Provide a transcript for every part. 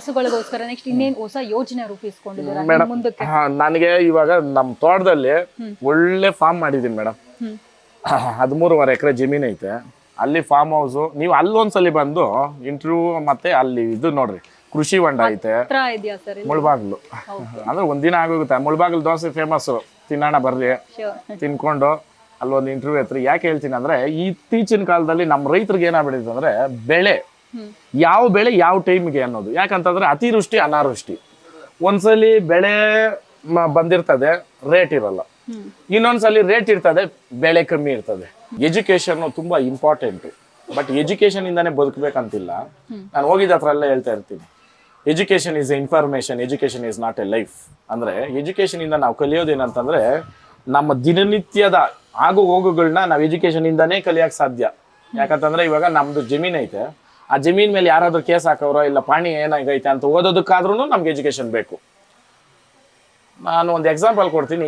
ಕನಸುಗಳಿಗೋಸ್ಕರ next ಇನ್ನೇನ್ ಹೊಸ ಯೋಜನೆ ರೂಪಿಸ್ಕೊಂಡಿದ್ದೀರಾ ಮೇಡಮ್ ಮುಂದಕ್ಕೆ? ನನಗೆ ಇವಾಗ ನಮ್ಮ ತೋಟದಲ್ಲಿ ಒಳ್ಳೆ ಫಾರ್ಮ್ ಮಾಡಿದೀನಿ ಮೇಡಮ್. 13.5 ಎಕರೆ ಜಮೀನ್ ಐತೆ. ಅಲ್ಲಿ ಫಾರ್ಮ್ ಹೌಸ್, ನೀವು ಅಲ್ಲೊಂದ್ಸಲಿ ಬಂದು ಇಂಟರ್ವ್ಯೂ ಮತ್ತೆ ಅಲ್ಲಿ ಇದು ನೋಡ್ರಿ, ಕೃಷಿ ಹೊಂಡ ಐತೆ. ಹತ್ರ ಇದೆಯಾ ಸರ್? ಮುಳ್ಬಾಗ್ಲು ಅಂದ್ರೆ ಒಂದಿನ ಆಗೋಗುತ್ತೆ. ಮುಳ್ಬಾಗ್ಲು ದೋಸೆ ಫೇಮಸ್, ತಿನ್ನೋಣ ಬರ್ರಿ, ತಿನ್ಕೊಂಡು ಅಲ್ಲೊಂದು ಇಂಟರ್ವ್ಯೂ ಐತ್ರಿ. ಯಾಕೆ ಹೇಳ್ತೀನಿ ಅಂದ್ರೆ, ಇತ್ತೀಚಿನ ಕಾಲದಲ್ಲಿ ನಮ್ಮ ರೈತರಿಗೆ ಏನಾಗ್ಬಿಟ್ಟಿದೆ ಅಂದ್ರೆ, ಬೆಳೆ ಯಾವ ಬೆಳೆ ಯಾವ ಟೈಮ್ಗೆ ಅನ್ನೋದು. ಯಾಕಂತಂದ್ರೆ ಅತಿವೃಷ್ಟಿ ಅನಾವೃಷ್ಟಿ. ಒಂದ್ಸಲಿ ಬೆಳೆ ಬಂದಿರ್ತದೆ, ರೇಟ್ ಇರಲ್ಲ. ಇನ್ನೊಂದ್ಸಲಿ ರೇಟ್ ಇರ್ತದೆ, ಬೆಳೆ ಕಮ್ಮಿ ಇರ್ತದೆ. ಎಜುಕೇಶನ್ ತುಂಬಾ ಇಂಪಾರ್ಟೆಂಟ್. ಬಟ್ ಎಜುಕೇಶನ್ ಇಂದಾನೆ ಬದುಕಬೇಕಂತಿಲ್ಲ. ನಾನು ಹೋಗಿದ್ದ ಹತ್ರ ಎಲ್ಲ ಹೇಳ್ತಾ ಇರ್ತೀನಿ, education is A information, education is not A life. ಅಂದ್ರೆ ಎಜುಕೇಶನ್ ಇಂದ ನಾವು ಕಲಿಯೋದೇನಂತಂದ್ರೆ, ನಮ್ಮ ದಿನನಿತ್ಯದ ಆಗು ಹೋಗುಗಳನ್ನ ನಾವು ಎಜುಕೇಶನ್ ಇಂದಾನೇ ಕಲಿಯಕ್ ಸಾಧ್ಯ. ಯಾಕಂತಂದ್ರೆ ಇವಾಗ ನಮ್ದು ಜಮೀನ್ ಐತೆ, ಆ ಜಮೀನ್ ಮೇಲೆ ಯಾರಾದ್ರೂ ಕೇಸ್ ಹಾಕೋರೋ ಇಲ್ಲ ಪಾಣಿ ಏನಾಗೈತೆ ಅಂತ ಓದೋದಕ್ಕಾದ್ರೂ ನಮ್ಗೆ ಎಜುಕೇಶನ್ ಬೇಕು. ನಾನು ಒಂದು ಎಕ್ಸಾಂಪಲ್ ಕೊಡ್ತೀನಿ.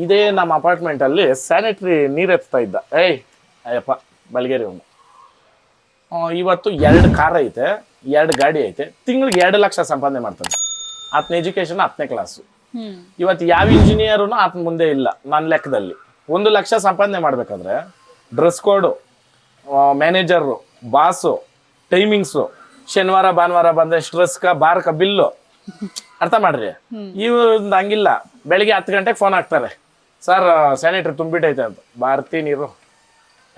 ಇದೇ ನಮ್ಮ ಅಪಾರ್ಟ್ಮೆಂಟ್ ಅಲ್ಲಿ ಸ್ಯಾನಿಟರಿ ನೀರ್ ಎತ್ತಾ ಇದ್ದ, ಅಯ್ಯಪ್ಪ ಬಲ್ಗೇರಿ ಅವನು. ಇವತ್ತು 2 ಕಾರ್ ಐತೆ, 2 ಗಾಡಿ ಐತೆ, ತಿಂಗಳಿಗೆ 2 ಲಕ್ಷ ಸಂಪಾದನೆ ಮಾಡ್ತಾನೆ. ಆತನ ಎಜುಕೇಶನ್ 10ನೇ ಕ್ಲಾಸು. ಇವತ್ತು ಯಾವ ಇಂಜಿನಿಯರ್ನು ಆತನ ಮುಂದೆ ಇಲ್ಲ ನನ್ನ ಲೆಕ್ಕದಲ್ಲಿ. 1 ಲಕ್ಷ ಸಂಪಾದನೆ ಮಾಡ್ಬೇಕಾದ್ರೆ ಡ್ರೆಸ್ ಕೋಡು, ಮ್ಯಾನೇಜರು, ಬಾಸು, ಟೈಮಿಂಗ್ಸು, ಶನಿವಾರ ಭಾನುವಾರ ಬಂದ್ರೆ ಸ್ಟ್ರೆಸ್ಕ ಬಾರ್ಕ ಬಿಲ್ಲು, ಅರ್ಥ ಮಾಡ್ರಿ. ಇವ್ರದ್ದು ಹಂಗಿಲ್ಲ. ಬೆಳಿಗ್ಗೆ 10 ಗಂಟೆಗೆ ಫೋನ್ ಹಾಕ್ತಾರೆ, ಸರ್ ಸ್ಯಾನಿಟರಿ ತುಂಬಿಟ್ಟೈತೆ ಅಂತ. ಬರ್ತೀನಿ,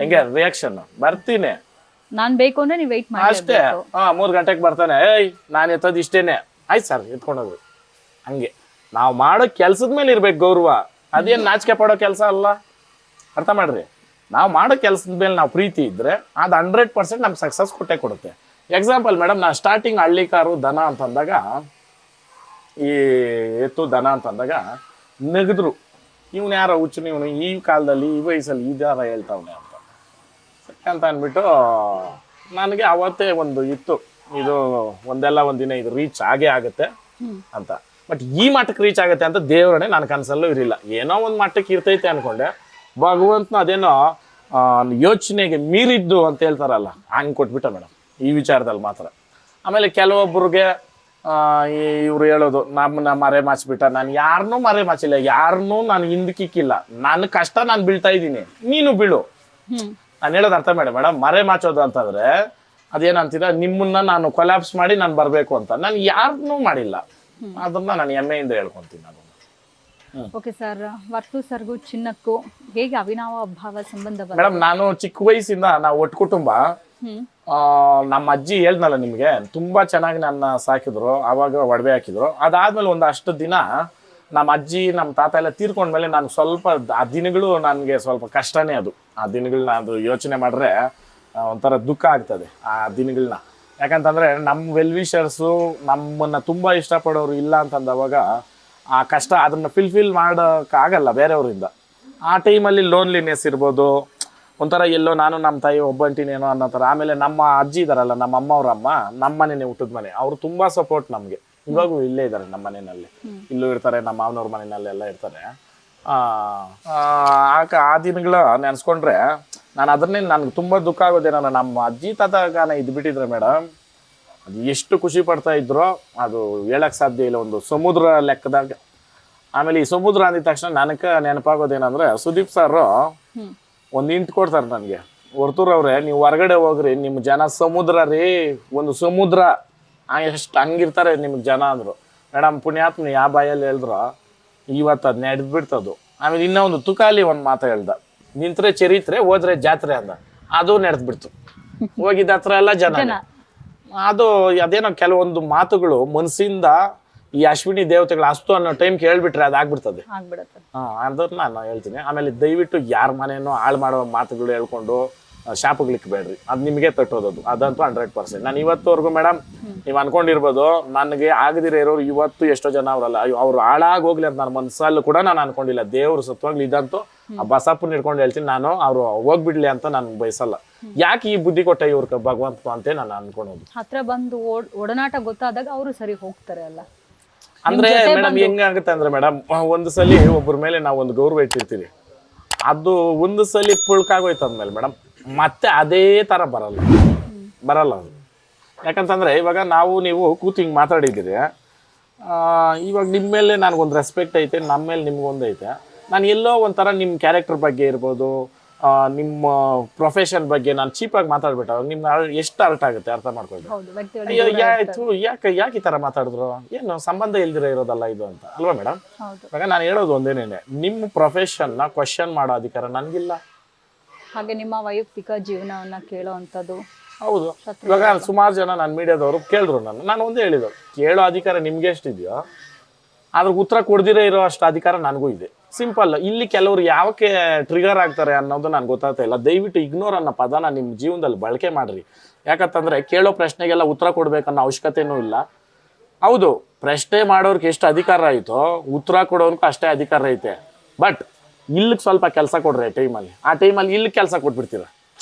ಹೆಂಗೆ ರಿಯಾಕ್ಷನ್? ಬರ್ತೀನಿ, ನಾನ್ ಬೇಕು ಅಂದ್ರೆ ನೀವು ವೆಯ್ಟ್ ಮಾಡಿ ಅಷ್ಟೇ. 3 ಗಂಟೆಗೆ ಬರ್ತಾನೆ, ನಾನು ಎತ್ತೋದು ಇಷ್ಟೇನೆ, ಆಯ್ತು ಸರ್ ಎತ್ಕೊಂಡೋಗ್ರಿ. ಹಂಗೆ ನಾವು ಮಾಡೋ ಕೆಲ್ಸದ ಮೇಲೆ ಇರ್ಬೇಕು ಗೌರವ. ಅದೇನು ನಾಚಿಕೆ ಪಡೋ ಕೆಲಸ ಅಲ್ಲ, ಅರ್ಥ ಮಾಡ್ರಿ. ನಾವು ಮಾಡೋ ಕೆಲಸದ ಮೇಲೆ ನಾವು ಪ್ರೀತಿ ಇದ್ರೆ ಅದು 100% ನಮ್ಗೆ ಸಕ್ಸಸ್ ಕೊಟ್ಟೆ ಕೊಡುತ್ತೆ. ಎಕ್ಸಾಂಪಲ್ ಮೇಡಮ್, ನಾನು ಸ್ಟಾರ್ಟಿಂಗ್ ಹಳ್ಳಿ ಕಾರು ದನ ಅಂತಂದಾಗ, ಈ ಎತ್ತು ದನ ಅಂತಂದಾಗ ನಗದ್ರು, ಇವನು ಯಾರೋ ಹುಚ್ಚು, ಇವನು ಈ ಕಾಲದಲ್ಲಿ ಈ ವಯಸ್ಸಲ್ಲಿ ಈ ದಾರ ಹೇಳ್ತಾವನೆ ಅಂತ ಅಂದ್ಬಿಟ್ಟು ನನಗೆ ಅವತ್ತೇ ಒಂದು ಇತ್ತು, ಇದು ಒಂದಿನ ಇದು ರೀಚ್ ಆಗೇ ಆಗುತ್ತೆ ಅಂತ. ಬಟ್ ಈ ಮಟ್ಟಕ್ಕೆ ರೀಚ್ ಆಗುತ್ತೆ ಅಂತ ದೇವರನ್ನೇ ನನ್ನ ಕನಸಲ್ಲೂ ಇರಲಿಲ್ಲ. ಏನೋ ಒಂದು ಮಟ್ಟಕ್ಕೆ ಇರ್ತೈತೆ ಅನ್ಕೊಂಡೆ. ಭಗವಂತನ ಅದೇನೋ ಯೋಚನೆಗೆ ಮೀರಿದ್ದು ಅಂತ ಹೇಳ್ತಾರಲ್ಲ, ಹಂಗೆ ಕೊಟ್ಬಿಟ್ಟ ಮೇಡಮ್ ಈ ವಿಚಾರದಲ್ಲಿ ಮಾತ್ರ. ಆಮೇಲೆ ಕೆಲವೊಬ್ಬರಿಗೆ ಇವ್ರು ಹೇಳೋದು, ನಮ್ಮನ್ನ ಮರೆ ಮಾಚ್ಬಿಟ್ಟ. ನಾನು ಯಾರನ್ನೂ ಮರೆ ಮಾಚಿಲ್ಲ, ಯಾರನ್ನೂ ನಾನು ಹಿಂದಕ್ಕಿಕ್ಕಿಲ್ಲ. ನನ್ನ ಕಷ್ಟ ನಾನು ಬೀಳ್ತಾ ಇದ್ದೀನಿ, ನೀನು ಬೀಳು. ನಾನು ಹೇಳೋದು ಅರ್ಥ ಮಾಡಿ ಮೇಡಮ್. ಮರೆ ಮಾಚೋದು ಅಂತಂದ್ರೆ ಅದೇನಂತೀರ, ನಿಮ್ಮನ್ನ ನಾನು ಕೊಲ್ಯಾಪ್ಸ್ ಮಾಡಿ ನಾನು ಬರಬೇಕು ಅಂತ ನಾನು ಯಾರನ್ನೂ ಮಾಡಿಲ್ಲ. ಅದನ್ನ ನಾನು ಹೆಮ್ಮೆಯಿಂದ ಹೇಳ್ಕೊಂತೀನಿ ನಾನು. ಓಕೆ ಸರ್, ವರ್ತು ಸರ್ಗೂ ಚಿನ್ನಕ್ಕೂ ಹೇಗೆ ಅವಿನಾವ ಭಾವ ಸಂಬಂಧ? ಮೇಡಮ್, ನಾನು ಚಿಕ್ಕ ವಯಸ್ಸಿಂದ ನಾವು ಒಟ್ಟು ಕುಟುಂಬ. ನಮ್ಮ ಅಜ್ಜಿ ಹೇಳ್ದಲ್ಲ ನಿಮ್ಗೆ, ತುಂಬಾ ಚೆನ್ನಾಗಿ ನನ್ನ ಸಾಕಿದ್ರು. ಆವಾಗ ಒಡವೆ ಹಾಕಿದ್ರು. ಅದಾದ್ಮೇಲೆ ಒಂದಷ್ಟು ದಿನ ನಮ್ಮ ಅಜ್ಜಿ ನಮ್ಮ ತಾತ ಎಲ್ಲ ತೀರ್ಕೊಂಡ್ಮೇಲೆ ನಾನು ಸ್ವಲ್ಪ ಆ ದಿನಗಳು ನನಗೆ ಸ್ವಲ್ಪ ಕಷ್ಟನೇ. ಆ ದಿನಗಳನ್ನ ಅದು ಯೋಚನೆ ಮಾಡ್ರೆ ಒಂಥರ ದುಃಖ ಆಗ್ತದೆ ಆ ದಿನಗಳನ್ನ. ಯಾಕಂತಂದ್ರೆ ನಮ್ಮ ವೆಲ್ವಿಷರ್ಸು ನಮ್ಮನ್ನ ತುಂಬಾ ಇಷ್ಟಪಡೋರು ಇಲ್ಲ ಅಂತಂದವಾಗ ಆ ಕಷ್ಟ ಅದನ್ನ ಫಿಲ್ ಮಾಡೋಕ್ಕಾಗಲ್ಲ ಬೇರೆಯವರಿಂದ. ಆ ಟೈಮಲ್ಲಿ ಲೋನ್ಲಿನೆಸ್ ಇರ್ಬೋದು, ಒಂಥರ ಎಲ್ಲೋ ನಾನು ನಮ್ಮ ತಾಯಿ ಒಬ್ಬಂಟಿನೇನೋ ಅನ್ನೋ ಥರ. ಆಮೇಲೆ ನಮ್ಮ ಅಜ್ಜಿ ಇದಾರಲ್ಲ, ನಮ್ಮ ಅಮ್ಮ ಅವ್ರ ಅಮ್ಮ, ನಮ್ಮ ಮನೆನೇ ಹುಟ್ಟಿದ ಮನೆ, ಅವರು ತುಂಬಾ ಸಪೋರ್ಟ್ ನಮಗೆ. ಇವಾಗೂ ಇಲ್ಲೇ ಇದ್ದಾರೆ ನಮ್ಮ ಮನೆಯಲ್ಲಿ, ಇಲ್ಲೂ ಇರ್ತಾರೆ, ನಮ್ಮ ಮಾವನವ್ರ ಮನೆಯಲ್ಲೆಲ್ಲ ಇರ್ತಾರೆ. ಆ ದಿನಗಳ ನೆನೆಸ್ಕೊಂಡ್ರೆ ನಾನು ಅದನ್ನೇ ನನಗೆ ತುಂಬ ದುಃಖ ಆಗೋದೇನೋ. ನಮ್ಮ ಅಜ್ಜಿ ತಾತಗಾನ ಇದ್ಬಿಟ್ಟಿದ್ರೆ ಮೇಡಮ್, ಅದು ಎಷ್ಟು ಖುಷಿ ಪಡ್ತಾ ಇದ್ರು ಅದು ಹೇಳಕ್ ಸಾಧ್ಯ ಇಲ್ಲ. ಒಂದು ಸಮುದ್ರ ಲೆಕ್ಕದಾಗ. ಆಮೇಲೆ ಈ ಸಮುದ್ರ ಅಂದಿದ ತಕ್ಷಣ ನನಗೆ ನೆನಪಾಗೋದೇನಂದ್ರೆ, ಸುದೀಪ್ ಸರ್ ಒಂದು ಇಂಟ್ ಕೊಡ್ತಾರೆ ನನಗೆ, ಹೊರ್ತೂರವ್ರೆ ನೀವು ಹೊರಗಡೆ ಹೋಗ್ರಿ, ನಿಮ್ಮ ಜನ ಸಮುದ್ರ ರೀ, ಒಂದು ಸಮುದ್ರ ಎಷ್ಟು ಹಂಗಿರ್ತಾರೆ ನಿಮ್ಗೆ ಜನ ಅಂದರು. ಮೇಡಮ್ ಪುಣ್ಯಾತ್ಮನಿ ಯಾವ ಬಾಯಲ್ಲಿ ಹೇಳಿದ್ರು ಇವತ್ತು ಅದು ನಡೆದು ಬಿಡ್ತದು. ಆಮೇಲೆ ಇನ್ನೊಂದು ತುಕಾಲಿ ಒಂದು ಮಾತು ಹೇಳ್ದ, ನಿಂತ್ರೆ ಚರಿತ್ರೆ ಹೋದ್ರೆ ಜಾತ್ರೆ ಅಂದ. ಅದು ನಡೆದು ಬಿಡ್ತು. ಹೋಗಿದ್ದ ಹತ್ರ ಎಲ್ಲ ಜನ. ಅದು ಅದೇನೋ ಕೆಲವೊಂದು ಮಾತುಗಳು ಮನಸ್ಸಿಂದ ಈ ಅಶ್ವಿನಿ ದೇವತೆಗಳ ಅಸ್ತು ಅನ್ನೋ ಟೈಮ್ ಕೇಳ್ಬಿಟ್ರೆ ಅದಾಗ್ಬಿಡ್ತದೆ. ಅದನ್ನ ನಾನು ಹೇಳ್ತೀನಿ. ಆಮೇಲೆ ದಯವಿಟ್ಟು ಯಾರ ಮನೇನೋ ಹಾಳು ಮಾಡೋ ಮಾತುಗಳು ಹೇಳ್ಕೊಂಡು ಶಾಪಗ್ಲಿಕ್ಕೆ ಬೇಡ್ರಿ, ಅದು ನಿಮಗೆ ತಟ್ಟೋದದು. ಅದಂತೂ 100%. ನಾನು ಇವತ್ತುವರೆಗೂ ಮೇಡಮ್, ನೀವು ಅನ್ಕೊಂಡಿರ್ಬೋದು ನನಗೆ ಆಗದಿರೋ ಇರೋರು ಇವತ್ತು ಎಷ್ಟೋ ಜನ ಅವರಲ್ಲ, ಅವ್ರು ಹಾಳಾಗಿ ಹೋಗ್ಲಿ ಅಂತ ನನ್ನ ಮನಸ್ಸಲ್ಲೂ ಕೂಡ ನಾನು ಅನ್ಕೊಂಡಿಲ್ಲ. ದೇವ್ರು ಸತ್ವಾಗ್ಲಿ ಇದಂತೂ ಆ ಬಸಪ್ಪನ ಹಿಡ್ಕೊಂಡು ಹೇಳ್ತೀನಿ ನಾನು, ಅವ್ರು ಹೋಗ್ಬಿಡ್ಲಿ ಅಂತ ನಾನು ಬಯಸಲ್ಲ. ಯಾಕೆ ಈ ಬುದ್ಧಿ ಕೊಟ್ಟ ಇವ್ರ ಭಗವಂತ ಅಂತ ನಾನು ಅನ್ಕೊಳೋದು. ಹತ್ರ ಬಂದು ಒಡನಾಟ ಗೊತ್ತಾದಾಗ ಅವರು ಸರಿ ಹೋಗ್ತಾರೆ ಅಲ್ಲ. ಅಂದ್ರೆ ಮೇಡಮ್ ಹೆಂಗಾಗುತ್ತೆ ಅಂದ್ರೆ ಮೇಡಮ್, ಒಂದು ಸಲ ಒಬ್ಬರ ಮೇಲೆ ನಾವು ಒಂದು ಗೌರವ ಇಟ್ಟಿರ್ತೀವಿ, ಅದು ಒಂದು ಸಲ ಪುಳ್ಕಾಗೋಯ್ತು ಅಂದ್ಮೇಲೆ ಮೇಡಮ್ ಮತ್ತೆ ಅದೇ ತರ ಬರಲ್ಲ ಅದು. ಯಾಕಂತಂದ್ರೆ ಇವಾಗ ನೀವು ಕೂತು ಹಿಂಗೆ ಮಾತಾಡಿದ್ದೀರಿ, ಇವಾಗ ನಿಮ್ಮ ಮೇಲೆ ನನಗೊಂದು ರೆಸ್ಪೆಕ್ಟ್ ಐತೆ, ನಮ್ಮ ಮೇಲೆ ನಿಮ್ಗೊಂದು ಐತೆ. ನಾನು ಎಲ್ಲೋ ಒಂಥರ ನಿಮ್ಮ ಕ್ಯಾರೆಕ್ಟರ್ ಬಗ್ಗೆ ಇರ್ಬೋದು, ನಿಮ್ಮ ಪ್ರೊಫೆಷನ್ ಬಗ್ಗೆ ನಾನು ಚೀಪಾಗಿ ಮಾತಾಡ್ಬಿಟ್ಟು ನಿಮ್ಗೆ ಎಷ್ಟು ಅರ್ಥ ಆಗುತ್ತೆ, ಅರ್ಥ ಮಾಡ್ಕೊಳ್ಬೇಕು. ಅಯ್ಯೋ ಯಾಕೆ ಈ ಥರ ಮಾತಾಡಿದ್ರು, ಏನು ಸಂಬಂಧ ಇಲ್ದಿರ ಇರೋದಲ್ಲ ಇದು ಅಂತ ಅಲ್ವಾ ಮೇಡಮ್? ಇವಾಗ ನಾನು ಹೇಳೋದು ಒಂದೇನೇನೆ, ನಿಮ್ಮ ಪ್ರೊಫೆಷನ್ನ ಕ್ವಶನ್ ಮಾಡೋ ಅಧಿಕಾರ ನನಗಿಲ್ಲ. ಹಾಗೆ ನಿಮ್ಮ ವೈಯಕ್ತಿಕ ಜೀವನವನ್ನ ಕೇಳೋ ಅಂಥದ್ದು. ಹೌದು, ಇವಾಗ ಸುಮಾರು ಜನ ನನ್ನ ಮೀಡಿಯಾದವರು ಕೇಳಿದ್ರು, ನಾನು ಒಂದೇ ಹೇಳಿದ್ರು, ಕೇಳೋ ಅಧಿಕಾರ ನಿಮ್ಗೆ ಎಷ್ಟಿದೆಯೋ ಅದ್ರ ಉತ್ತರ ಕೊಡ್ದಿರೇ ಇರೋ ಅಷ್ಟು ಅಧಿಕಾರ ನನಗೂ ಇದೆ. ಸಿಂಪಲ್. ಇಲ್ಲಿ ಕೆಲವರು ಯಾವಕ್ಕೆ ಟ್ರಿಗರ್ ಆಗ್ತಾರೆ ಅನ್ನೋದು ನನಗೆ ಗೊತ್ತಾಗ್ತಾ ಇಲ್ಲ. ದಯವಿಟ್ಟು ಇಗ್ನೋರ್ ಅನ್ನೋ ಪದನ ನಿಮ್ಮ ಜೀವನದಲ್ಲಿ ಬಳಕೆ ಮಾಡ್ರಿ. ಯಾಕಂತಂದ್ರೆ ಕೇಳೋ ಪ್ರಶ್ನೆಗೆಲ್ಲ ಉತ್ತರ ಕೊಡ್ಬೇಕನ್ನೋ ಅವಶ್ಯಕತೆನೂ ಇಲ್ಲ. ಹೌದು, ಪ್ರಶ್ನೆ ಮಾಡೋರ್ಗೆ ಎಷ್ಟು ಅಧಿಕಾರ ಆಯಿತೋ ಉತ್ತರ ಕೊಡೋನ್ಗೂ ಅಷ್ಟೇ ಅಧಿಕಾರ ಐತೆ. ಬಟ್ ಇಲ್ಲಿಗೆ ಸ್ವಲ್ಪ ಕೆಲಸ ಕೊಡ್ರಿ ಟೈಮಲ್ಲಿ, ಆ ಟೈಮಲ್ಲಿ ಇಲ್ಲಿಗೆ ಕೆಲಸ ಕೊಟ್ಬಿಡ್ತೀರ,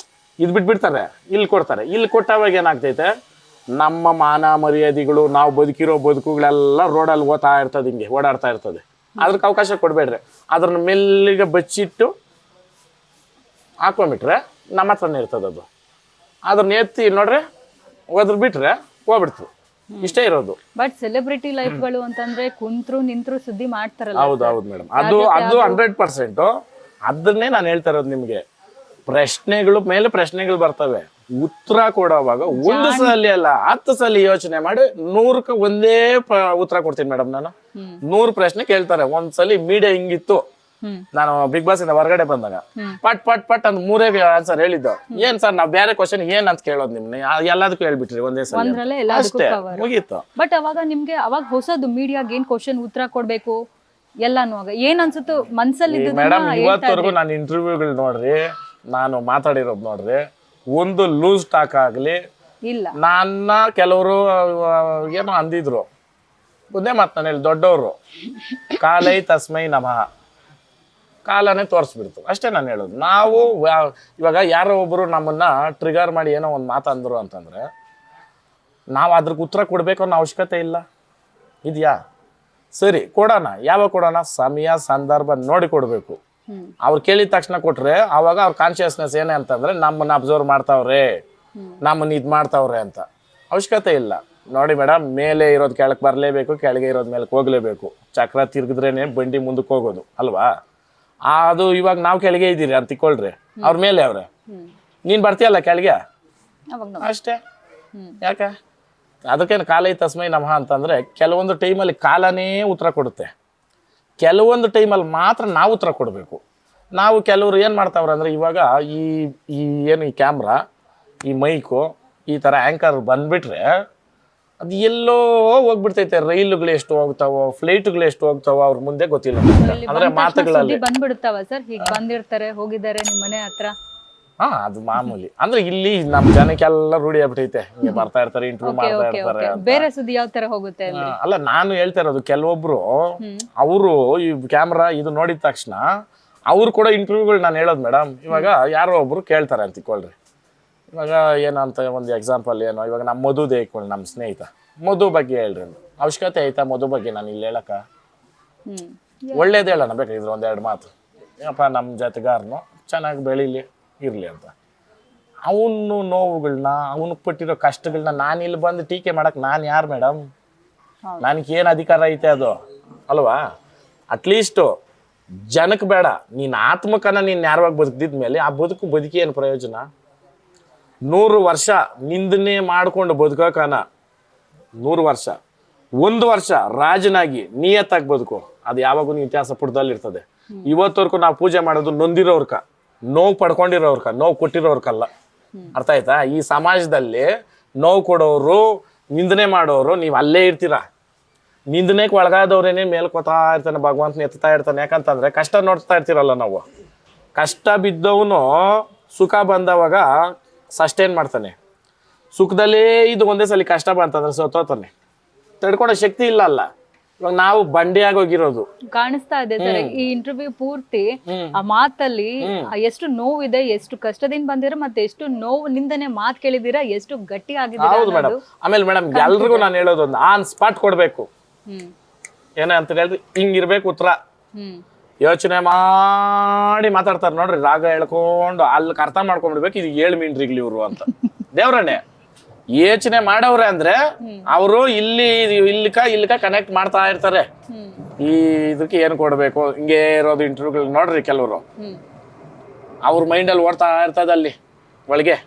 ಇದು ಬಿಟ್ಬಿಡ್ತಾರೆ, ಇಲ್ಲಿ ಕೊಡ್ತಾರೆ. ಇಲ್ಲಿ ಕೊಟ್ಟಾಗ ಏನಾಗ್ತೈತೆ, ನಮ್ಮ ಮಾನ ಮರ್ಯಾದೆಗಳು, ನಾವು ಬದುಕಿರೋ ಬದುಕುಗಳೆಲ್ಲ ರೋಡಲ್ಲಿ ಓಡಾಡ್ತಾ ಇರ್ತದೆ. ಅದಕ್ಕೆ ಅವಕಾಶ ಕೊಡಬೇಡ್ರಿ. ಅದ್ರನ್ನ ಮೆಲ್ಲಿಗೆ ಬಚ್ಚಿಟ್ಟು ಹಾಕೊಂಡ್ಬಿಟ್ರೆ ನಮ್ಮ ಹತ್ರನೇ ಇರ್ತದೆ. ಅದ್ರನ್ನ ಎತ್ತಿ ನೋಡ್ರಿ ಹೋದ್ರ ಬಿಟ್ರೆ ಹೋಗ್ಬಿಡ್ತು. ಇಷ್ಟೇ ಇರೋದು. ಬಟ್ ಸೆಲೆಬ್ರಿಟಿ ಲೈಫ್ಗಳು ಅಂತಂದ್ರೆ ಕುಂತ್ರು ನಿಂತ್ರು ಸುದ್ದಿ ಮಾಡ್ತಾರಲ್ಲ. ಹೌದು ಮೇಡಮ್, ಅದು 100%. ಅದನ್ನೇ ನಾನು ಹೇಳ್ತಾ ಇರೋದು ನಿಮ್ಗೆ. ಪ್ರಶ್ನೆಗಳು ಮೇಲೆ ಪ್ರಶ್ನೆಗಳು ಬರ್ತವೆ, ಉತ್ತರ ಕೊಡೋವಾಗ ಒಂದು ಸಲ ಅಲ್ಲ 10 ಸಲ ಯೋಚನೆ ಮಾಡಿ 100ಕ್ಕೆ ಒಂದೇ ಉತ್ತರ ಕೊಡ್ತೀನಿ ಮೇಡಮ್. ನಾನು 100 ಪ್ರಶ್ನೆ ಕೇಳ್ತಾರೆ. ಒಂದ್ಸಲಿ ಮೀಡಿಯಾ ಹಿಂಗಿತ್ತು, ನಾನು ಬಿಗ್ ಬಾಸ್ ಇಂದ ಹೊರಗಡೆ ಬಂದಾಗ ಪಟ್ ಪಟ್ ಪಟ್ ಅಂತ 3 ಆನ್ಸರ್ ಹೇಳಿದ್ದು. ಏನ್ ಸರ್ ನಾವ್ ಬೇರೆ ಕ್ವಶನ್ ಏನ್ ಅಂತ ಕೇಳೋದು ನಿಮ್ನೆ, ಎಲ್ಲದಕ್ಕೂ ಹೇಳ್ಬಿಟ್ರಿ ಒಂದೇ ಸಲ, ಅಷ್ಟೇ ಮುಗೀತು. ಬಟ್ ಅವಾಗ ನಿಮ್ಗೆ ಅವಾಗ ಹೊಸದು ಮೀಡಿಯಾಗೆ ಏನ್ ಕ್ವಶನ್ ಉತ್ತರ ಕೊಡ್ಬೇಕು ಎಲ್ಲಾನು ಏನ್ ಅನ್ಸುತ್ತೋ ಮನ್ಸಲ್ಲಿ ಮೇಡಮ್. ಇವತ್ತವರೆಗೂ ನಾನು ಇಂಟರ್ವ್ಯೂಗಳು ನೋಡ್ರಿ, ನಾನು ಮಾತಾಡಿರೋದು ನೋಡ್ರಿ, ಒಂದು ಲೂಸ್ ಟಾಕ್ ಆಗ್ಲಿ ಇಲ್ಲ. ನನ್ನ ಕೆಲವರು ಏನೋ ಅಂದಿದ್ರು, ಒಂದೇ ಮಾತು ನಾನು ಹೇಳಿ, ದೊಡ್ಡವರು ಕಾಲೈ ತಸ್ಮೈ ನಮಃ, ಕಾಲನೇ ತೋರಿಸ್ಬಿಡ್ತು ಅಷ್ಟೇ ನಾನು ಹೇಳೋದು. ನಾವು ಇವಾಗ ಯಾರೋ ಒಬ್ರು ನಮ್ಮನ್ನ ಟ್ರಿಗರ್ ಮಾಡಿ ಏನೋ ಒಂದು ಮಾತಂದ್ರು ಅಂತಂದ್ರೆ ನಾವು ಅದ್ರಿಗೆ ಉತ್ತರ ಕೊಡ್ಬೇಕು ಅನ್ನೋ ಅವಶ್ಯಕತೆ ಇಲ್ಲ. ಇದೆಯಾ? ಸರಿ, ಕೊಡೋಣ. ಯಾವಾಗ ಕೊಡೋಣ? ಸಮಯ ಸಂದರ್ಭ ನೋಡಿ ಕೊಡ್ಬೇಕು. ಅವ್ರು ಕೇಳಿದ ತಕ್ಷಣ ಕೊಟ್ರೆ ಅವಾಗ ಅವ್ರ ಕಾನ್ಶಿಯಸ್ನೆಸ್ ಏನೇ ಅಂತಂದ್ರೆ ನಮ್ಮನ್ನ ಅಬ್ಸರ್ವ್ ಮಾಡ್ತಾವ್ರೆ, ನಮ್ಮನ್ನ ಇದ್ ಮಾಡ್ತಾವ್ರೆ ಅಂತ. ಅವಶ್ಯಕತೆ ಇಲ್ಲ. ನೋಡಿ ಮೇಡಮ್, ಮೇಲೆ ಇರೋದು ಕೆಳಕ್ಕೆ ಬರಲೇಬೇಕು, ಕೆಳಗೆ ಇರೋದ್ ಮೇಲಕ್ಕೆ ಹೋಗ್ಲೇಬೇಕು. ಚಕ್ರ ತಿರ್ಗಿದ್ರೇನೆ ಬಂಡಿ ಮುಂದಕ್ಕೆ ಹೋಗೋದು ಅಲ್ವಾ? ಅದು ಇವಾಗ ನಾವು ಕೆಳಗೆ ಇದ್ದೀರಿ ಅಂತ ತಿಳ್ಕೊಳ್ರಿ, ಅವ್ರ ಮೇಲೆ ಅವ್ರೆ, ನೀನ್ ಬರ್ತೀಯಲ್ಲ ಕೆಳಗೆ ಅಷ್ಟೇ. ಯಾಕೆ? ಅದಕ್ಕೇನು ಕಾಲೈ ತಸ್ಮೈ ನಮಃ ಅಂತಂದ್ರೆ ಕೆಲವೊಂದು ಟೈಮಲ್ಲಿ ಕಾಲನೇ ಉತ್ತರ ಕೊಡುತ್ತೆ, ಕೆಲವೊಂದು ಟೈಮಲ್ಲಿ ಮಾತ್ರ ನಾವು ಉತ್ತರ ಕೊಡಬೇಕು. ನಾವು ಕೆಲವರು ಏನು ಮಾಡ್ತಾವ್ರೆ ಅಂದರೆ ಇವಾಗ ಈ ಕ್ಯಾಮ್ರಾ, ಈ ಮೈಕು, ಈ ಥರ ಆ್ಯಂಕರ್ ಬಂದ್ಬಿಟ್ರೆ ಅದು ಎಲ್ಲೋ ಹೋಗ್ಬಿಡ್ತೈತೆ. ರೈಲುಗಳು ಎಷ್ಟು ಹೋಗ್ತಾವೋ, ಫ್ಲೈಟ್ಗಳು ಎಷ್ಟು ಹೋಗ್ತಾವೋ ಅವ್ರ ಮುಂದೆ ಗೊತ್ತಿಲ್ಲ. ಅಂದ್ರೆ ಮಾತುಗಳಲ್ಲಿ ಬಂದ್ಬಿಡ್ತಾವ ಸರ್, ಹೀಗೆ ಬಂದಿರ್ತಾರೆ, ಹೋಗಿದ್ದಾರೆ ನಿಮ್ಮ ಮನೆ ಹತ್ರ. ಅದು ಮಾಮೂಲಿ. ಅಂದ್ರೆ ಇಲ್ಲಿ ನಮ್ ಜನಕ್ಕೆಲ್ಲ ರೂಢಿ ಆಗ್ಬಿಟ್ಟೈತೆ, ಹಿಂಗೆ ಬರ್ತಾ ಇರ್ತಾರೆ, ಇಂಟರ್ವ್ಯೂ ಮಾಡ್ತಾ ಇರ್ತಾರೆ. ಬೇರೆ ಸುದ್ದಿ ಯಾವ ತರ ಹೋಗುತ್ತೆ ಅಲ್ಲ, ನಾನು ಹೇಳ್ತಾ ಇರೋದು ಕೆಲವೊಬ್ರು ಅವರು ಈ ಕ್ಯಾಮ್ರಾ ಇದು ನೋಡಿದ ತಕ್ಷಣ ಅವ್ರು ಕೂಡ ಇಂಟರ್ವ್ಯೂಗಳು ನಾನು ಹೇಳೋದು ಮೇಡಮ್. ಇವಾಗ ಯಾರೋ ಒಬ್ರು ಕೇಳ್ತಾರೆ ಅಂತ ತಿಳ್ಕೊಳ್ರಿ. ಇವಾಗ ಏನಂತ ಒಂದು ಎಕ್ಸಾಂಪಲ್ ಏನೋ, ಇವಾಗ ನಮ್ಮ ಮಧು ದೇಯ್ಕೊಳ್ಳಿ, ನಮ್ಮ ಸ್ನೇಹಿತ ಮಧು ಬಗ್ಗೆ ಹೇಳ್ರಿ. ಅವಶ್ಯಕತೆ ಐತಾ ಮಧು ಬಗ್ಗೆ ನಾನು ಇಲ್ಲಿ ಹೇಳಕ್ಕ? ಒಳ್ಳೇದು ಹೇಳೋಣ ಬೇಕಾಗಿದ್ರೆ 1-2 ಮಾತು. ಏನಪ್ಪ, ನಮ್ಮ ಜೊತೆಗಾರನು ಚೆನ್ನಾಗಿ ಬೆಳೀಲಿ ಇರ್ಲಿ ಅಂತ. ಅವನು ನೋವುಗಳನ್ನ, ಅವನು ಪಟ್ಟಿರೋ ಕಷ್ಟಗಳನ್ನ ನಾನು ಇಲ್ಲಿ ಬಂದು ಟೀಕೆ ಮಾಡಕ್ ನಾನು ಯಾರು ಮೇಡಮ್? ನನಗೇನು ಅಧಿಕಾರ ಐತೆ ಅದು ಅಲ್ವಾ? ಅಟ್ಲೀಸ್ಟು ಜನಕ್ಕೆ ಬೇಡ, ನೀನ್ ಆತ್ಮಕನ ನೀನ್ ನ್ಯಾರವಾಗಿ ಬದುಕಿದ್ಮೇಲೆ ಆ ಬದುಕಿ ಏನು ಪ್ರಯೋಜನ? 100 ವರ್ಷ ನಿಂದನೆ ಮಾಡ್ಕೊಂಡು ಬದುಕೋಕನ 100 ವರ್ಷ, 1 ವರ್ಷ ರಾಜನಾಗಿ ನಿಯತ್ತಾಗಿ ಬದುಕು. ಅದು ಯಾವಾಗೂ ಇತಿಹಾಸ ಪುಟದಲ್ಲಿ ಇರ್ತದೆ. ಇವತ್ತವರೆಗೂ ನಾವು ಪೂಜೆ ಮಾಡೋದು ನೊಂದಿರೋರ್ಕ, ನೋವು ಪಡ್ಕೊಂಡಿರೋರ್ಕ, ನೋವು ಕೊಟ್ಟಿರೋರ್ಕಲ್ಲ. ಅರ್ಥ ಆಯ್ತಾ? ಈ ಸಮಾಜದಲ್ಲಿ ನೋವು ಕೊಡೋರು, ನಿಂದನೆ ಮಾಡೋರು ನೀವು ಅಲ್ಲೇ ಇರ್ತೀರ. ನಿಂದನೆಗೆ ಒಳಗಾದವ್ರೇನೆ ಮೇಲ್ಕೋತಾ ಇರ್ತಾನೆ, ಭಗವಂತನ ಎತ್ತಾ ಇರ್ತಾನೆ. ಯಾಕಂತಂದ್ರೆ ಕಷ್ಟ ನೋಡ್ತಾ ಇರ್ತೀರಲ್ಲ ನಾವು. ಕಷ್ಟ ಬಿದ್ದವನು ಸುಖ ಬಂದವಾಗ ಸಸ್ಟೇನ್ ಮಾಡ್ತಾನೆ. ಸುಖದಲ್ಲೇ ಇದು ಒಂದೇ ಸಲ ಕಷ್ಟ ಬಂತಂದ್ರೆ ಸೋತೋತಾನೆ, ತಡ್ಕೊಳೋ ಶಕ್ತಿ ಇಲ್ಲ ಅಲ್ಲ. ಇವಾಗ ನಾವು ಬಂಡಿಯಾಗಿ ಹೋಗಿರೋದು ಕಾಣಿಸ್ತಾ ಇದೆ ಸರ್ ಈ ಇಂಟರ್ವ್ಯೂ ಪೂರ್ತಿ. ಆ ಮಾತಲ್ಲಿ ಎಷ್ಟು ನೋವಿದೆ, ಎಷ್ಟು ಕಷ್ಟದಿಂದ ಬಂದಿರ, ಮತ್ತೆ ಎಷ್ಟು ನೋವು ನಿಂದನೆ ಮಾತು ಕೇಳಿದಿರ, ಎಷ್ಟು ಗಟ್ಟಿ ಆಗಿದೆ. ಹೌದು ಮೇಡಮ್. ಆಮೇಲೆ ಮೇಡಮ್ ಎಲ್ರಿಗೂ ನಾನು ಹೇಳೋದೊಂದು ಆನ್ ಸ್ಪಾಟ್ ಕೊಡ್ಬೇಕು. ಏನ ಅಂತ ಹೇಳಿದ್ರೆ ಹಿಂಗಿರ್ಬೇಕು ಉತ್ತರ. ಯೋಚನೆ ಮಾಡಿ ಮಾತಾಡ್ತಾರೆ ನೋಡ್ರಿ, ರಾಗ ಹೇಳ್ಕೊಂಡು ಅಲ್ಲಿ ಅರ್ಥ ಮಾಡ್ಕೊಂಡ್ಬಿಡ್ಬೇಕು ಇದು 7 ಮೀನ್ರಿಗ್ಲಿ ಇವ್ರು ಅಂತ. ದೇವ್ರನ್ನೇ ಯೋಚನೆ ಮಾಡವ್ರೆ ಅಂದ್ರೆ ಅವರು ಇಲ್ಲಿಕ ಕನೆಕ್ಟ್ ಮಾಡ್ತಾ ಇರ್ತಾರೆ. ಈ ಇದಕ್ಕೆ ಏನ್ ಕೊಡ್ಬೇಕು ಹಿಂಗೆ ಇರೋದು ಇಂಟರ್ವ್ಯೂಗಳು ನೋಡ್ರಿ ಕೆಲವರು ಅವ್ರ ಮೈಂಡಲ್ಲಿ ಓಡ್ತಾ ಇರ್ತದೆ ಅಲ್ಲಿ ಒಳಗೆ,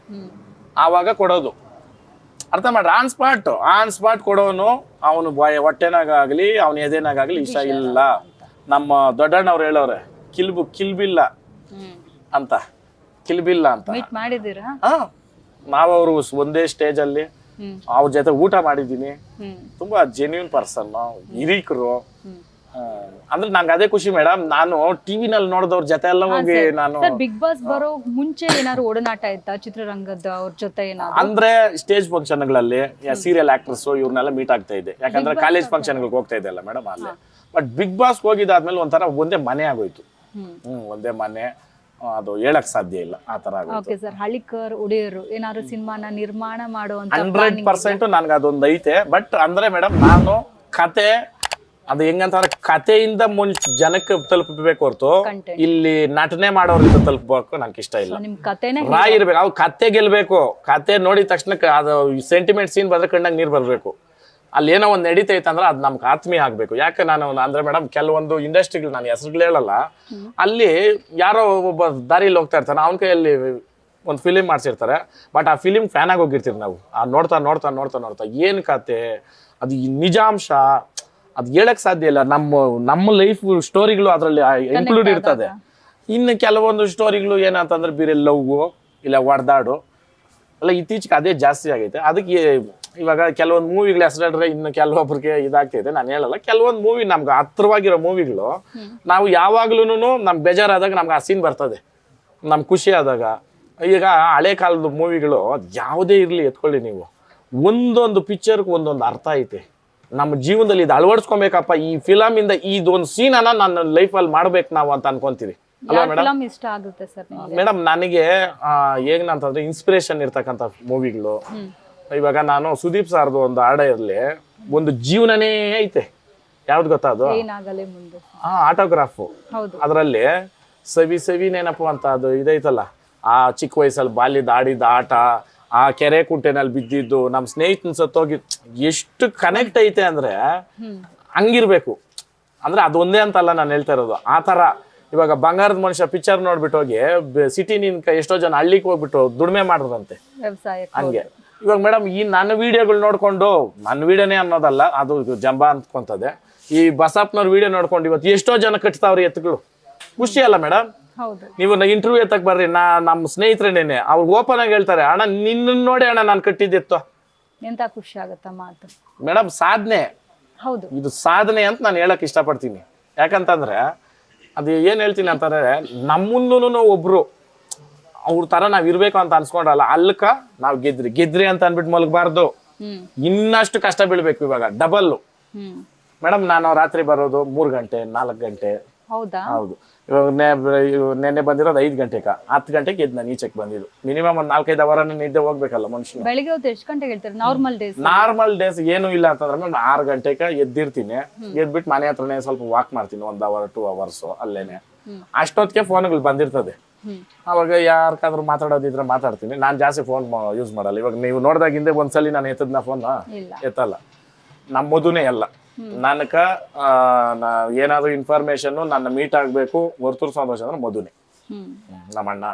ಆವಾಗ ಕೊಡೋದು. ಅರ್ಥ ಮಾಡ್ರಿ, ಆನ್ ಸ್ಪಾಟ್ ಕೊಡೋನು ಅವನು ಹೊಟ್ಟೆನಾಗಲಿ ಅವನ ಎದೆನಾಗಲಿ ಇಷ್ಟ ಇಲ್ಲ. ನಮ್ಮ ದೊಡ್ಡಣ್ಣವ್ರು ಹೇಳೋರೆ ಕಿಲ್ಬಿಲ್ಲ ಅಂತ, ಕಿಲ್ಬಿಲ್ಲ ಅಂತ. ಮಾಡಿದ್ದೀರಾ? ನಾವವರು ಒಂದೇ ಸ್ಟೇಜ್ ಅಲ್ಲಿ ಅವ್ರ ಜೊತೆ ಊಟ ಮಾಡಿದೀನಿ. ತುಂಬಾ ಜೆನ್ಯೂನ್ ಪರ್ಸನ್, ಹಿರೀಕರು. ಅಂದ್ರೆ ನಂಗೆ ಅದೇ ಖುಷಿ ಮೇಡಮ್. ನಾನು ಟಿವಿನಲ್ಲಿ ನೋಡಿದವ್ರ ಜೊತೆ ಎಲ್ಲ ಹೋಗಿ ನಾನು ಬಿಗ್ ಬಾಸ್ ಬರೋ ಮುಂಚೆ ಏನಾದ್ರು ಒಡನಾಟ ಇತ್ತಾ ಚಿತ್ರರಂಗದ ಅವ್ರ ಜೊತೆ? ಏನಾದ್ರು ಅಂದ್ರೆ ಸ್ಟೇಜ್ ಫಂಕ್ಷನ್ಗಳಲ್ಲಿ ಸೀರಿಯಲ್ ಆಕ್ಟರ್ಸ್ ಇವ್ರನ್ನೆಲ್ಲ ಮೀಟ್ ಆಗ್ತಾ ಇದೆ, ಯಾಕಂದ್ರೆ ಕಾಲೇಜ್ ಫಂಕ್ಷನ್ಗಳಿಗೆ ಹೋಗ್ತಾ ಇದೆ ಅಲ್ಲ ಮೇಡಮ್ ಅಲ್ಲಿ. ಬಟ್ ಬಿಗ್ ಬಾಸ್ ಹೋಗಿದ್ದಾದ್ಮೇಲೆ ಒಂಥರ ಒಂದೇ ಮನೆ ಆಗೋಯ್ತು. ಒಂದೇ ಮನೆ, ಅದು ಹೇಳಕ್ ಸಾಧ್ಯ ಇಲ್ಲ ಆ ತರ ಆಗೋಯ್ತು. ಓಕೆ ಸರ್, ಹಳ್ಳಿಕರ್ ಒಡೆಯರು ಏನಾದ್ರು ಸಿನಿಮಾನ ನಿರ್ಮಾಣ ಮಾಡುವಂತ 100% ನನ್ಗೆ ಅದೊಂದು ಐತೆ. ಬಟ್ ಅಂದ್ರೆ ಮೇಡಮ್ ನಾನು ಕತೆ ಅದು ಹೆಂಗಂತಂದ್ರೆ ಕತೆಯಿಂದ ಜನಕ್ಕೆ ತಲುಪಬೇಕು ಹೊರತು ಇಲ್ಲಿ ನಟನೆ ಮಾಡೋರಿಂದ ತಲುಪಬೇಕು ನಂಗೆ ಇಷ್ಟ ಇಲ್ಲ. ನಿಮ್ ಕತೆನೇ ರಾಯ್ ಇರ್ಬೇಕು, ಅವ್ರು ಕತೆ ಗೆಲ್ಬೇಕು. ಕತೆ ನೋಡಿದ ತಕ್ಷಣ ಅದು ಸೆಂಟಿಮೆಂಟ್ ಸೀನ್ ಬಂದ್ರೆ ಕಣ್ಣಾಗ ನೀರ್ ಬರ್ಬೇಕು. ಅಲ್ಲಿ ಏನೋ ಒಂದು ನಡೀತೈತೆ ಅಂದ್ರೆ ಅದು ನಮ್ಗೆ ಆತ್ಮೀಯ ಆಗ್ಬೇಕು. ಯಾಕೆ ನಾನು ಅಂದ್ರೆ ಮೇಡಮ್ ಕೆಲವೊಂದು ಇಂಡಸ್ಟ್ರಿಗಳು ನಾನು ಹೆಸರುಗಳು ಹೇಳಲ್ಲ, ಅಲ್ಲಿ ಯಾರೋ ಒಬ್ಬ ದಾರಿಯಲ್ಲಿ ಹೋಗ್ತಾ ಇರ್ತಾನೆ, ಅವನ ಕೈಯಲ್ಲಿ ಒಂದು ಫಿಲಿಮ್ ಮಾಡ್ಸಿರ್ತಾರೆ. ಬಟ್ ಆ ಫಿಲಿಮ್ ಫ್ಯಾನ್ ಆಗಿ ಹೋಗಿರ್ತೀವಿ ನಾವು. ಆ ನೋಡ್ತಾ ನೋಡ್ತಾ ನೋಡ್ತಾ ನೋಡ್ತಾ ಏನ್ ಕತೆ, ಅದು ನಿಜಾಂಶ, ಅದು ಹೇಳಕ್ ಸಾಧ್ಯ ಇಲ್ಲ. ನಮ್ಮ ಲೈಫ್ ಸ್ಟೋರಿಗಳು ಅದರಲ್ಲಿ ಇನ್ಕ್ಲೂಡ್ ಇರ್ತದೆ. ಇನ್ನು ಕೆಲವೊಂದು ಸ್ಟೋರಿಗಳು ಏನಂತಂದ್ರೆ ಬೇರೆ ಲವ್ ಇಲ್ಲ ಹೊಡೆದಾಡು ಎಲ್ಲ ಇತ್ತೀಚೆಗೆ ಅದೇ ಜಾಸ್ತಿ ಆಗೈತೆ. ಅದಕ್ಕೆ ಇವಾಗ ಕೆಲವೊಂದು ಮೂವಿಗಳು ಹೆಸರಿಡ್ರೆ ಇನ್ನು ಕೆಲವೊಬ್ರಿಗೆ ಇದಾಗ್ತಿದೆ. ನಾನು ಹೇಳಲ್ಲ, ಕೆಲವೊಂದು ಮೂವಿ ನಮ್ಗೆ ಹತ್ರವಾಗಿರೋ ಮೂವಿಗಳು ನಾವು ಯಾವಾಗ್ಲೂ ನಮ್ಗೆ ಬೇಜಾರಾದಾಗ ನಮ್ಗೆ ಆ ಸೀನ್ ಬರ್ತದೆ, ನಮ್ಗೆ ಖುಷಿ ಆದಾಗ. ಈಗ ಹಳೆ ಕಾಲದ ಮೂವಿಗಳು ಯಾವುದೇ ಇರಲಿ ಎತ್ಕೊಳ್ಳಿ ನೀವು, ಒಂದೊಂದು ಪಿಕ್ಚರ್ಗೆ ಒಂದೊಂದು ಅರ್ಥ ಐತೆ. ನಮ್ಮ ಜೀವನದಲ್ಲಿ ಇದು ಅಳವಡಿಸ್ಕೊಬೇಕಪ್ಪ, ಈ ಫಿಲಮ್ ಇಂದ ಇದೊಂದು ಸೀನನ್ನ ನನ್ನ ಲೈಫಲ್ಲಿ ಮಾಡ್ಬೇಕು ನಾವು ಅಂತ ಅನ್ಕೊಂತೀವಿ ಅಲ್ವಾ ಮೇಡಮ್? ಇಷ್ಟ ಆಗುತ್ತೆ ಸರ್ ಮೇಡಮ್ ನನಗೆ ಏನಂತಂದ್ರೆ ಇನ್ಸ್ಪಿರೇಷನ್ ಇರ್ತಕ್ಕಂಥ ಮೂವಿಗಳು. ಇವಾಗ ನಾನು ಸುದೀಪ್ ಸಾರ್ದು ಒಂದು ಹಾಡ ಇರಲಿ, ಒಂದು ಜೀವನನೇ ಐತೆ. ಯಾವ್ದು ಗೊತ್ತಾ ಅದು? ಆಟೋಗ್ರಾಫು. ಅದರಲ್ಲಿ ಸವಿನೇನಪ್ಪ ಅಂತ ಅದು ಇದೈತಲ್ಲ, ಆ ಚಿಕ್ಕ ವಯಸ್ಸಲ್ಲಿ ಬಾಲ್ಯದ ಆಡಿದ ಆಟ, ಆ ಕೆರೆ ಕುಂಟೆನಲ್ಲಿ ಬಿದ್ದಿದ್ದು, ನಮ್ಮ ಸ್ನೇಹಿತನ ಸತ್ತೋಗಿ ಎಷ್ಟು ಕನೆಕ್ಟ್ ಐತೆ ಅಂದ್ರೆ ಹಂಗಿರ್ಬೇಕು. ಅಂದ್ರೆ ಅದು ಒಂದೇ ಅಂತಲ್ಲ ನಾನು ಹೇಳ್ತಾ ಇರೋದು, ಆ ತರ. ಇವಾಗ ಬಂಗಾರದ ಮನುಷ್ಯ ಪಿಕ್ಚರ್ ನೋಡ್ಬಿಟ್ಟು ಹೋಗಿ ಸಿಟಿ ಎಷ್ಟೋ ಜನ ಹಳ್ಳಿಗೆ ಹೋಗ್ಬಿಟ್ಟು ದುಡಿಮೆ ಮಾಡಿದ್ರಂತೆ ಹಂಗೆ. ಇವಾಗ ಮೇಡಮ್ ಈ ನನ್ನ ವಿಡಿಯೋಗಳು ನೋಡ್ಕೊಂಡು, ನನ್ನ ವಿಡಿಯೋನೇ ಅನ್ನೋದಲ್ಲ ಅದು ಜಂಬ ಅಂದ್ಕೊಂತದೆ, ಈ ಬಸಪ್ಪನವ್ರ ವಿಡಿಯೋ ನೋಡ್ಕೊಂಡು ಇವತ್ತು ಎಷ್ಟೋ ಜನ ಕಟ್ತಾವ್ರಿ ಎತ್ತುಗಳು. ಖುಷಿ ಅಲ್ಲ ಮೇಡಮ್? ನೀವು ಇಂಟರ್ವ್ಯೂ ಎತ್ತಕ್ ಬರ್ರಿ, ನಮ್ಮ ಸ್ನೇಹಿತರೇನೇನೆ ಅವ್ರು ಓಪನ್ ಆಗಿ ಹೇಳ್ತಾರೆ, ಅಣ್ಣ ನಿನ್ನ ನೋಡಿ ಅಣ್ಣ ನಾನು ಕಟ್ಟಿದ್ದೆತ್ತು. ಎಂತ ಖುಷಿ ಆಗತ್ತ ಮಾತು ಮೇಡಮ್. ಸಾಧನೆ, ಹೌದು, ಇದು ಸಾಧನೆ ಅಂತ ನಾನು ಹೇಳಕ್ ಇಷ್ಟಪಡ್ತೀನಿ. ಯಾಕಂತಂದ್ರೆ ಅದು ಏನ್ ಹೇಳ್ತೀನಿ ಅಂತಂದ್ರೆ, ನಮ್ಮನ್ನು ಒಬ್ರು ಅವ್ರ ತರ ನಾವ್ ಇರ್ಬೇಕು ಅಂತ ಅನ್ಸ್ಕೊಂಡ್ರಲ್ಲ, ಅಲ್ಕ ನಾವ್ ಗೆದ್ರಿ ಅಂತ ಅನ್ಬಿಟ್ಟು ಮಲಗಬಾರ್ದು. ಇನ್ನಷ್ಟು ಕಷ್ಟ ಬೀಳ್ಬೇಕು. ಇವಾಗ ಡಬಲ್ಲು ಮೇಡಮ್. ನಾನು ರಾತ್ರಿ ಬರೋದು 3 ಗಂಟೆ 4 ಗಂಟೆ. ಹೌದು. ಇವಾಗ ನೆನ್ನೆ ಬಂದಿರೋದು 5 ಗಂಟೆಗೆ, 10 ಗಂಟೆಗೆ ಎದ್ದು ನಾನು ಈಚೆಗೆ ಬಂದಿದ್ದು. ಮಿನಿಮಮ್ ಒಂದು 4-5 ಅವರ್ ನಿದ್ದೆ ಹೋಗ್ಬೇಕಲ್ಲ ಮನುಷ್ಯನ. ಬೆಳಿಗ್ಗೆ ಹೊತ್ತು ಎಷ್ಟು ಗಂಟೆಗೆ ಹೇಳ್ತಾರೆ ನಾರ್ಮಲ್ ಡೇಸ್? ಏನು ಇಲ್ಲ ಅಂತಂದ್ರೆ 6 ಗಂಟೆಗೆ ಎದ್ದಿರ್ತೀನಿ. ಎದ್ಬಿಟ್ಟು ಮನೆ ಹತ್ರನೇ ಸ್ವಲ್ಪ ವಾಕ್ ಮಾಡ್ತೀನಿ, 1 ಅವರ್ 2 ಅವರ್ಸ್ ಅಲ್ಲೇನೆ. ಅಷ್ಟೊತ್ತಿಗೆ ಫೋನ್ಗಳು ಬಂದಿರ್ತದೆ. ಅವಾಗ ಯಾರ್ಕಾದ್ರೂ ಮಾತಾಡೋದಿದ್ರೆ ಮಾತಾಡ್ತೀನಿ. ನಾನು ಜಾಸ್ತಿ ಫೋನ್ ಯೂಸ್ ಮಾಡಲ್ಲ. ಇವಾಗ ನೀವು ನೋಡ್ದಾಗಿಂದೆ ಒಂದ್ಸಲಿ ನಾನು ಎತ್ತದ್ನ ಫೋನ್ ಎತ್ತಲ್ಲ. ನಮ್ಮದುನೇ ಎಲ್ಲ ನನಕ ಏನಾದ್ರು ಇನ್ಫಾರ್ಮೇಶನ್ ನನ್ನ ಮೀಟ್ ಆಗ್ಬೇಕು ಹೊರತು ಸಂತೋಷ ಅಂದ್ರೆ ಮಧುನೇ, ನಮ್ಮ ಅಣ್ಣ.